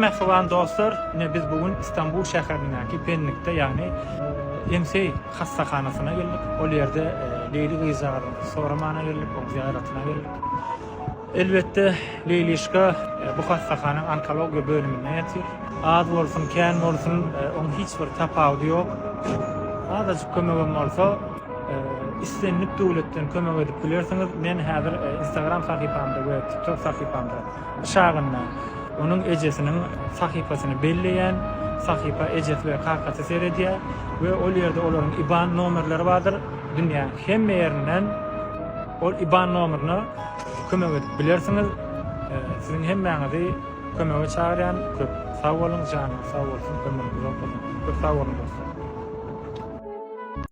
Merhaban dostlar. Yine biz bugün İstanbul şäherindäki Pendik'te yani Emsey hastahanasına geldik. O yerde Leyli Gıyzar'ın soramana geldik, o ziyaretine geldik. Elbette Leyli Işka bu hastahananın onkologiya bölümünde yatıyor. Az bolsun, kän bolsun, onun hiç bir tapawudy yok. Azajyk kömegim bolsa istenip döwletden kömek edip bilersiňiz. Men häzir Instagram sahypamda we TikTok sahypamda şagynda onun ejesiniň sahypasyny belleýän sahypa ejes we kakasy seredýär we ol ýerde olaryň IBAN nomerleri bardyr. Dünýä hemme ýerinden ol IBAN nomerini kömek edip bilersiňiz. Siziň hemmeňizi kömege çagyrýan. Köp sag bolun, janyň sag bolsun, kömeginiz bolsun. Köp sag bolun dostlar.